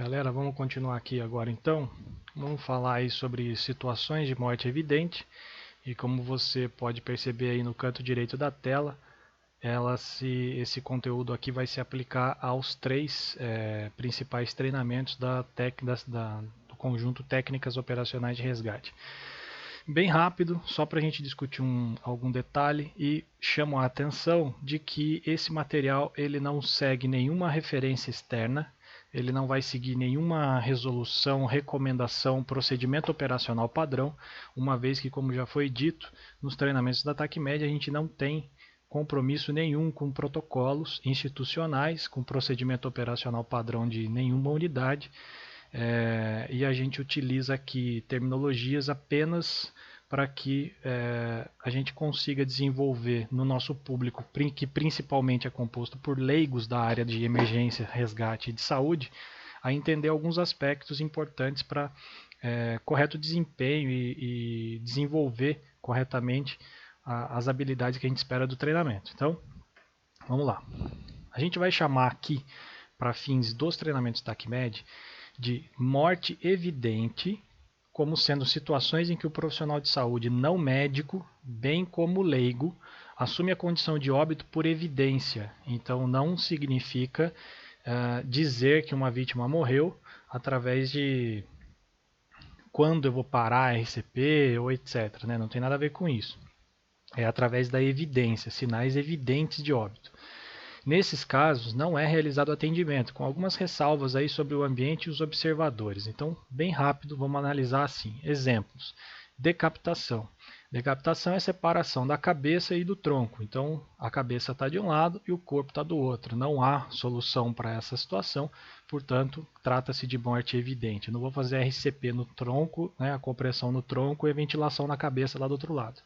Galera, vamos continuar aqui agora então. Vamos falar aí sobre situações de morte evidente. E como você pode perceber aí no canto direito da tela, esse conteúdo aqui vai se aplicar aos três principais treinamentos do conjunto Técnicas Operacionais de Resgate. Bem rápido, só para a gente discutir algum detalhe, e chamo a atenção de que esse material ele não segue nenhuma referência externa, ele não vai seguir nenhuma resolução, recomendação, procedimento operacional padrão, uma vez que, como já foi dito, nos treinamentos da TACMED a gente não tem compromisso nenhum com protocolos institucionais, com procedimento operacional padrão de nenhuma unidade, e a gente utiliza aqui terminologias apenas para que a gente consiga desenvolver no nosso público, que principalmente é composto por leigos da área de emergência, resgate e de saúde, a entender alguns aspectos importantes para correto desempenho e desenvolver corretamente as habilidades que a gente espera do treinamento. Então, vamos lá. A gente vai chamar aqui, para fins dos treinamentos TACMED, de morte evidente, como sendo situações em que o profissional de saúde não médico, bem como leigo, assume a condição de óbito por evidência. Então não significa dizer que uma vítima morreu através de quando eu vou parar a RCP ou etc. Né? Não tem nada a ver com isso. É através da evidência, sinais evidentes de óbito. Nesses casos, não é realizado atendimento, com algumas ressalvas aí sobre o ambiente e os observadores. Então, bem rápido, vamos analisar assim. Exemplos. Decapitação. Decapitação é a separação da cabeça e do tronco. Então, a cabeça está de um lado e o corpo está do outro. Não há solução para essa situação, portanto, trata-se de morte evidente. Eu não vou fazer RCP no tronco, né, a compressão no tronco e a ventilação na cabeça lá do outro lado.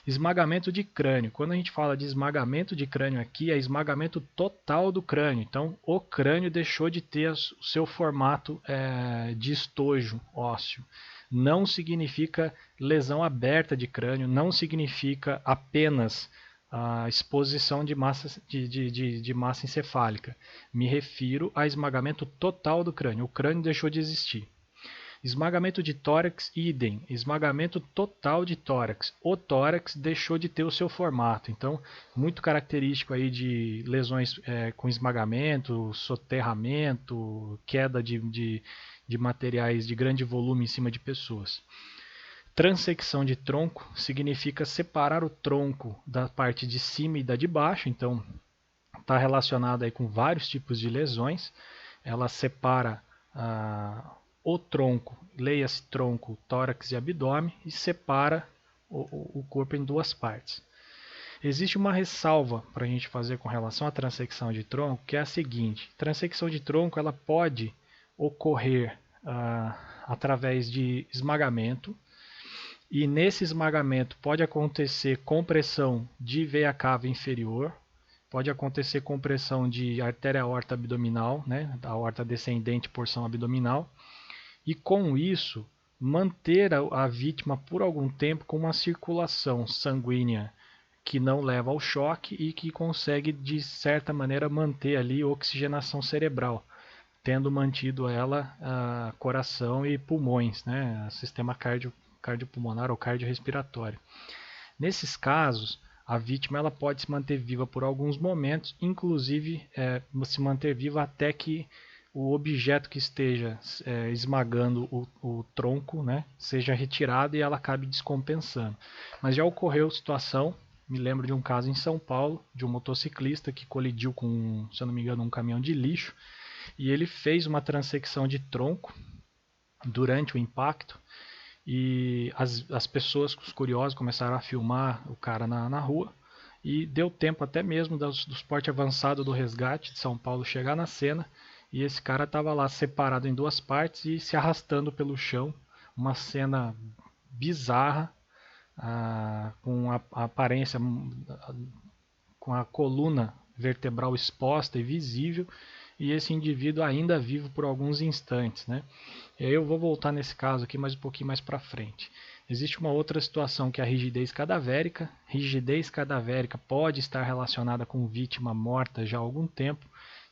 Esmagamento de crânio. Quando a gente fala de esmagamento de crânio aqui, é esmagamento total do crânio. Então, o crânio deixou de ter o seu formato de estojo ósseo. Não significa lesão aberta de crânio, não significa apenas a exposição de massa encefálica. Me refiro a esmagamento total do crânio. O crânio deixou de existir. Esmagamento de tórax, idem. Esmagamento total de tórax. O tórax deixou de ter o seu formato. Então, muito característico aí de lesões com esmagamento, soterramento, queda de materiais de grande volume em cima de pessoas. Transecção de tronco significa separar o tronco da parte de cima e da de baixo. Então, está relacionado aí com vários tipos de lesões. Ela separa o tronco, leia-se tronco, tórax e abdômen, e separa o corpo em duas partes. Existe uma ressalva para a gente fazer com relação à transecção de tronco, que é a seguinte: transecção de tronco ela pode ocorrer através de esmagamento, e nesse esmagamento pode acontecer compressão de veia cava inferior, pode acontecer compressão de artéria aorta abdominal, né, da aorta descendente, porção abdominal, e com isso manter a vítima por algum tempo com uma circulação sanguínea que não leva ao choque e que consegue de certa maneira manter ali a oxigenação cerebral, tendo mantido ela coração e pulmões, né, sistema cardiopulmonar ou cardiorrespiratório. Nesses casos, a vítima ela pode se manter viva por alguns momentos, inclusive se manter viva até que o objeto que esteja esmagando o tronco, né, seja retirado e ela acabe descompensando. Mas já ocorreu situação, me lembro de um caso em São Paulo, de um motociclista que colidiu com, se eu não me engano, um caminhão de lixo, e ele fez uma transecção de tronco durante o impacto, e as pessoas, os curiosos, começaram a filmar o cara na rua, e deu tempo até mesmo do suporte avançado do resgate de São Paulo chegar na cena, e esse cara estava lá separado em duas partes e se arrastando pelo chão. Uma cena bizarra, com a aparência, com a coluna vertebral exposta e visível, e esse indivíduo ainda vivo por alguns instantes, né? E aí eu vou voltar nesse caso aqui mais um pouquinho mais para frente. Existe uma outra situação que é a rigidez cadavérica. Rigidez cadavérica pode estar relacionada com vítima morta já há algum tempo,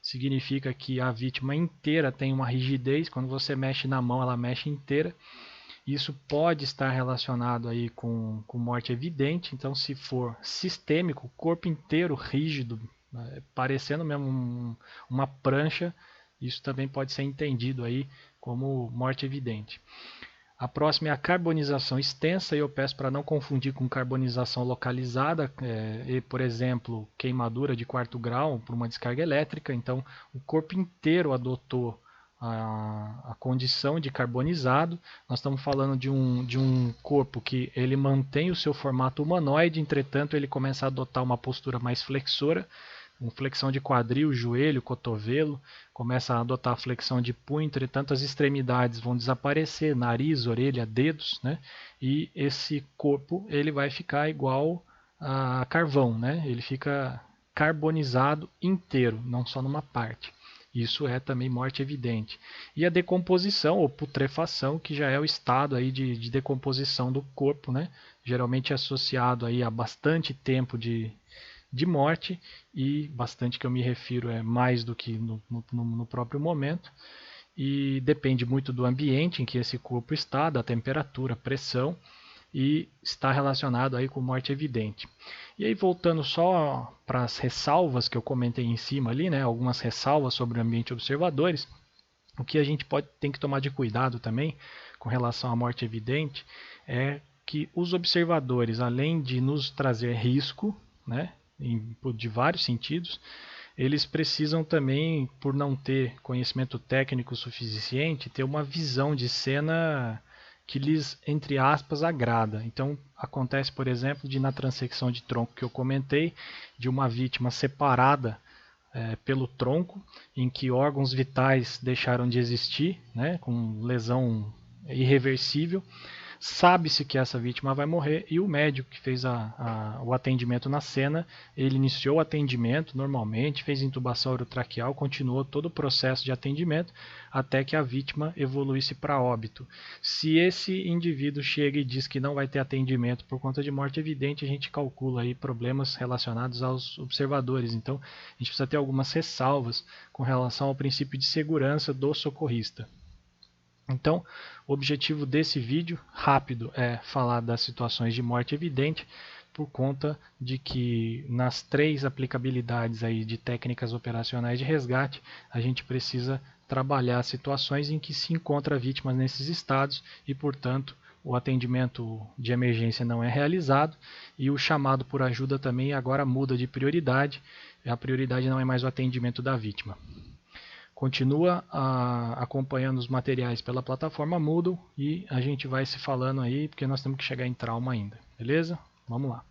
significa que a vítima inteira tem uma rigidez, quando você mexe na mão ela mexe inteira. Isso pode estar relacionado aí com morte evidente, então se for sistêmico, o corpo inteiro rígido, parecendo mesmo uma prancha, isso também pode ser entendido aí como morte evidente. A próxima é a carbonização extensa, e eu peço para não confundir com carbonização localizada, por exemplo, queimadura de 4º grau por uma descarga elétrica. Então, o corpo inteiro adotou a condição de carbonizado. Nós estamos falando de um corpo que ele mantém o seu formato humanoide, entretanto ele começa a adotar uma postura mais flexora, com flexão de quadril, joelho, cotovelo, começa a adotar a flexão de punho, entretanto as extremidades vão desaparecer, nariz, orelha, dedos, né? E esse corpo ele vai ficar igual a carvão, né? Ele fica carbonizado inteiro, não só numa parte. Isso é também morte evidente. E a decomposição ou putrefação, que já é o estado aí de decomposição do corpo, né? Geralmente associado aí a bastante tempo de morte, e bastante que eu me refiro é mais do que no próprio momento, e depende muito do ambiente em que esse corpo está, da temperatura, pressão, e está relacionado aí com morte evidente. E aí voltando só para as ressalvas que eu comentei em cima ali, né, algumas ressalvas sobre o ambiente observadores, o que a gente tem que tomar de cuidado também com relação à morte evidente é que os observadores, além de nos trazer risco, né, de vários sentidos, eles precisam também, por não ter conhecimento técnico suficiente, ter uma visão de cena que lhes, entre aspas, agrada. Então, acontece, por exemplo, na transecção de tronco que eu comentei, de uma vítima separada pelo tronco, em que órgãos vitais deixaram de existir, né, com lesão irreversível. Sabe-se que essa vítima vai morrer, e o médico que fez o atendimento na cena, ele iniciou o atendimento normalmente, fez intubação orotraqueal, continuou todo o processo de atendimento até que a vítima evoluísse para óbito. Se esse indivíduo chega e diz que não vai ter atendimento por conta de morte evidente, a gente calcula aí problemas relacionados aos observadores. Então, a gente precisa ter algumas ressalvas com relação ao princípio de segurança do socorrista. Então, o objetivo desse vídeo rápido é falar das situações de morte evidente, por conta de que nas 3 aplicabilidades aí de técnicas operacionais de resgate, a gente precisa trabalhar situações em que se encontra vítimas nesses estados e, portanto, o atendimento de emergência não é realizado, e o chamado por ajuda também agora muda de prioridade. A prioridade não é mais o atendimento da vítima. Continua acompanhando os materiais pela plataforma Moodle, e a gente vai se falando aí, porque nós temos que chegar em trauma ainda. Beleza? Vamos lá.